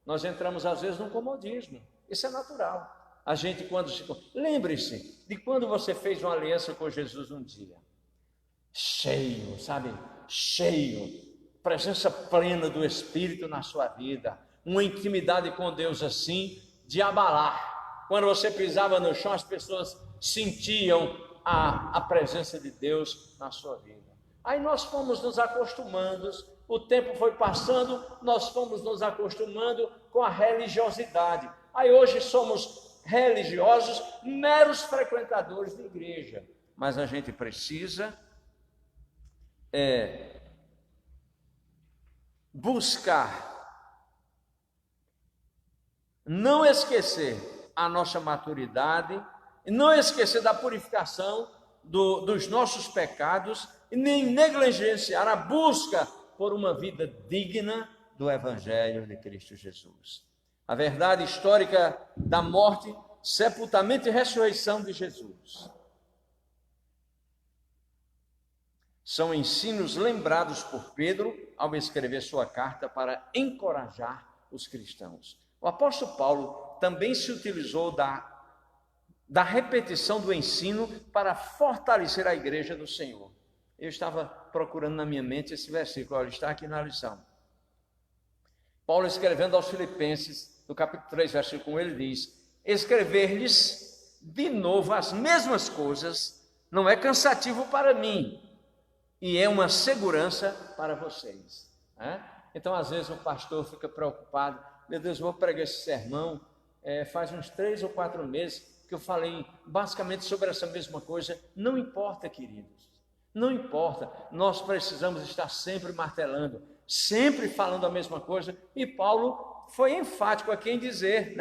Nós entramos às vezes no comodismo, isso é natural. A gente quando se... Lembre-se de quando você fez uma aliança com Jesus um dia. Cheio, sabe? Cheio. Presença plena do Espírito na sua vida. Uma intimidade com Deus assim, de abalar. Quando você pisava no chão, as pessoas sentiam a presença de Deus na sua vida. Aí nós fomos nos acostumando, o tempo foi passando, nós fomos nos acostumando com a religiosidade. Aí hoje somos religiosos, meros frequentadores de igreja. Mas a gente precisa buscar, não esquecer a nossa maturidade, não esquecer da purificação dos nossos pecados, e nem negligenciar a busca por uma vida digna do Evangelho de Cristo Jesus. A verdade histórica da morte, sepultamento e ressurreição de Jesus são ensinos lembrados por Pedro ao escrever sua carta para encorajar os cristãos. O apóstolo Paulo também se utilizou da repetição do ensino para fortalecer a igreja do Senhor. Eu estava procurando na minha mente esse versículo, ele está aqui na lição. Paulo escrevendo aos Filipenses, no capítulo 3, versículo 1, ele diz: escrever-lhes de novo as mesmas coisas não é cansativo para mim, e é uma segurança para vocês. Então, às vezes, o pastor fica preocupado: meu Deus, vou pregar esse sermão, faz uns 3 ou 4 meses que eu falei basicamente sobre essa mesma coisa. Não importa, queridos, não importa, nós precisamos estar sempre martelando, sempre falando a mesma coisa. E Paulo foi enfático aqui em dizer,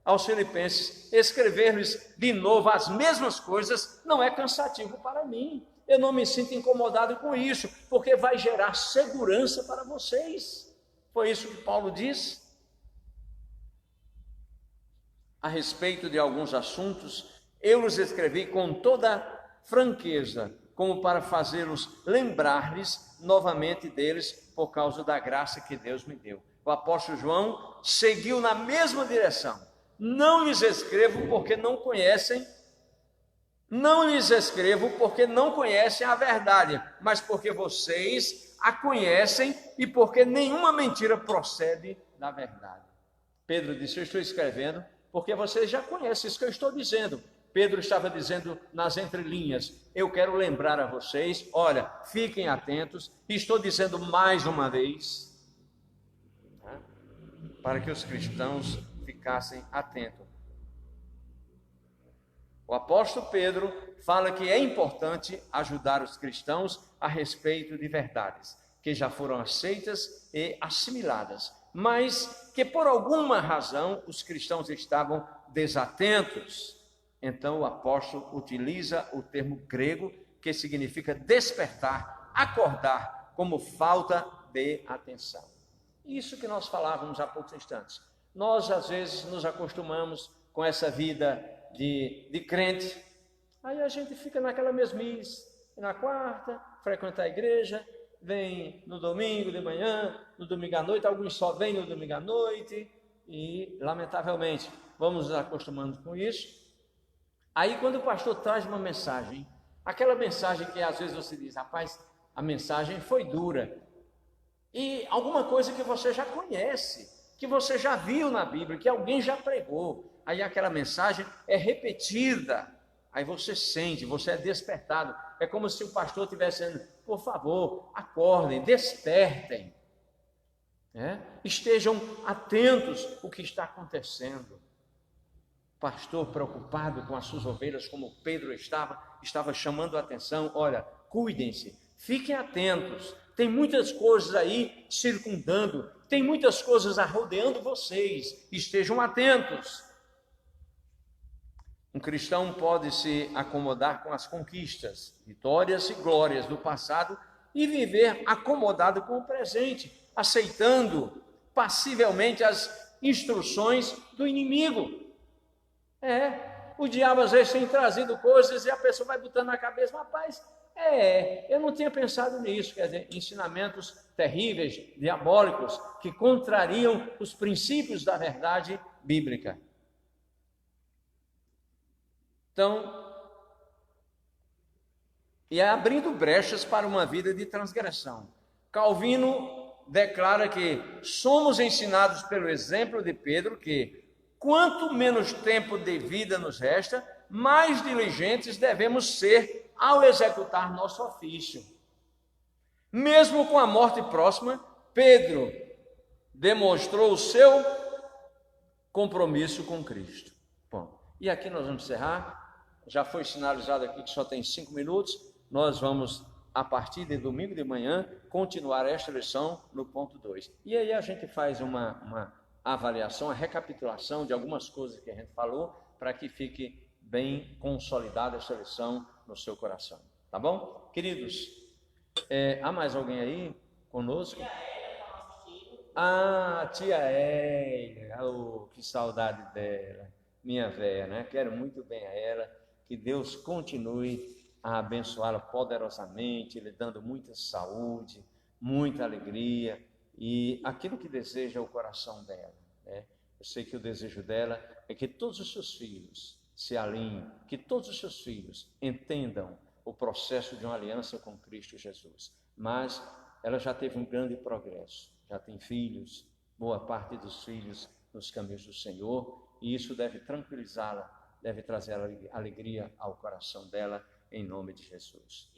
aos Filipenses: escrever-lhes de novo as mesmas coisas não é cansativo para mim. Eu não me sinto incomodado com isso, porque vai gerar segurança para vocês. Foi isso que Paulo disse. A respeito de alguns assuntos, eu os escrevi com toda franqueza, como para fazê-los lembrar-lhes novamente deles, por causa da graça que Deus me deu. O apóstolo João seguiu na mesma direção. Não lhes escrevo porque não conhecem a verdade, mas porque vocês a conhecem e porque nenhuma mentira procede da verdade. Pedro disse: eu estou escrevendo porque vocês já conhecem isso que eu estou dizendo. Pedro estava dizendo nas entrelinhas: eu quero lembrar a vocês, olha, fiquem atentos, estou dizendo mais uma vez, para que os cristãos ficassem atentos. O apóstolo Pedro fala que é importante ajudar os cristãos a respeito de verdades que já foram aceitas e assimiladas, mas que por alguma razão os cristãos estavam desatentos. Então o apóstolo utiliza o termo grego que significa despertar, acordar, como falta de atenção. Isso que nós falávamos há poucos instantes. Nós às vezes nos acostumamos com essa vida de crente, aí a gente fica naquela mesmice, na quarta, frequenta a igreja, vem no domingo de manhã, no domingo à noite, alguns só vêm no domingo à noite, e lamentavelmente vamos nos acostumando com isso. Aí quando o pastor traz uma mensagem, aquela mensagem que às vezes você diz, rapaz, a mensagem foi dura, e alguma coisa que você já conhece, que você já viu na Bíblia, que alguém já pregou, aí aquela mensagem é repetida, aí você sente, você é despertado, é como se o pastor estivesse dizendo, por favor, acordem, despertem, estejam atentos ao que está acontecendo. Pastor preocupado com as suas ovelhas, como Pedro estava chamando a atenção, olha, cuidem-se, fiquem atentos, tem muitas coisas aí circundando, tem muitas coisas arrodeando vocês, estejam atentos. Um cristão pode se acomodar com as conquistas, vitórias e glórias do passado e viver acomodado com o presente, aceitando passivelmente as instruções do inimigo. O diabo às vezes tem trazido coisas e a pessoa vai botando na cabeça, rapaz, eu não tinha pensado nisso, quer dizer, ensinamentos terríveis, diabólicos, que contrariam os princípios da verdade bíblica. Então, e abrindo brechas para uma vida de transgressão. Calvino declara que somos ensinados pelo exemplo de Pedro que quanto menos tempo de vida nos resta, mais diligentes devemos ser ao executar nosso ofício. Mesmo com a morte próxima, Pedro demonstrou o seu compromisso com Cristo. Bom, e aqui nós vamos encerrar. Já foi sinalizado aqui que só tem 5 minutos. Nós vamos, a partir de domingo de manhã, continuar esta lição no ponto 2. E aí a gente faz uma avaliação, a recapitulação de algumas coisas que a gente falou, para que fique bem consolidada essa lição no seu coração. Tá bom? Queridos, há mais alguém aí conosco? Tia Hélia, que saudade dela, minha véia, né? Quero muito bem a ela, que Deus continue a abençoá-la poderosamente, lhe dando muita saúde, muita alegria, e aquilo que deseja o coração dela, né? Eu sei que o desejo dela é que todos os seus filhos se alinhem, que todos os seus filhos entendam o processo de uma aliança com Cristo Jesus. Mas ela já teve um grande progresso, já tem filhos, boa parte dos filhos nos caminhos do Senhor, e isso deve tranquilizá-la, deve trazer alegria ao coração dela, em nome de Jesus.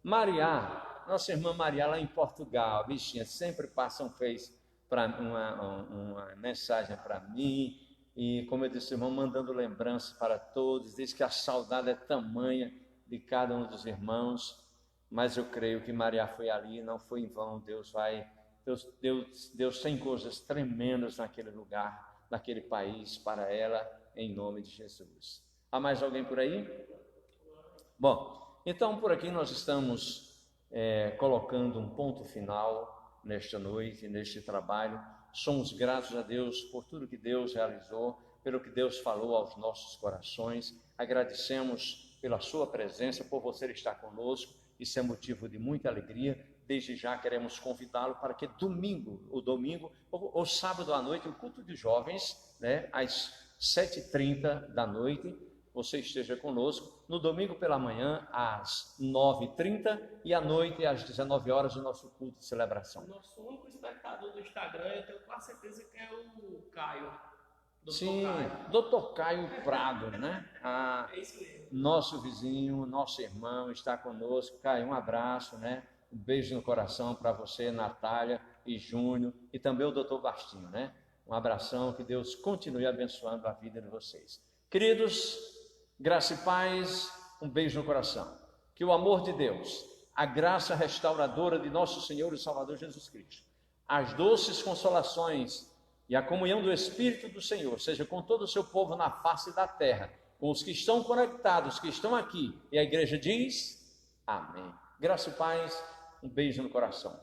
Maria, nossa irmã Maria, lá em Portugal, bichinha, sempre passa uma mensagem para mim, e como eu disse, irmão, mandando lembranças para todos, diz que a saudade é tamanha de cada um dos irmãos, mas eu creio que Maria foi ali, não foi em vão. Deus tem coisas tremendas naquele lugar, naquele país, para ela, em nome de Jesus. Há mais alguém por aí? Bom, então por aqui nós estamos colocando um ponto final nesta noite, neste trabalho. Somos gratos a Deus por tudo que Deus realizou, pelo que Deus falou aos nossos corações. Agradecemos pela sua presença, por você estar conosco. Isso é motivo de muita alegria. Desde já queremos convidá-lo para que domingo ou sábado à noite, o culto de jovens, né, às 7h30 da noite, você esteja conosco. No domingo pela manhã, às 9h30 e à noite, às 19 horas, o nosso culto de celebração. O nosso único espectador do Instagram, eu tenho quase certeza que é o Caio. Sim, Dr. Caio Prado, né? É isso mesmo. Nosso vizinho, nosso irmão está conosco. Caio, um abraço, né? Um beijo no coração para você, Natália e Júnior, e também o Dr. Bastinho, né? Um abração, que Deus continue abençoando a vida de vocês. Queridos, graça e paz, um beijo no coração. Que o amor de Deus, a graça restauradora de nosso Senhor e Salvador Jesus Cristo, as doces consolações e a comunhão do Espírito do Senhor seja com todo o seu povo na face da terra, com os que estão conectados, que estão aqui. E a igreja diz: amém. Graça e paz, um beijo no coração.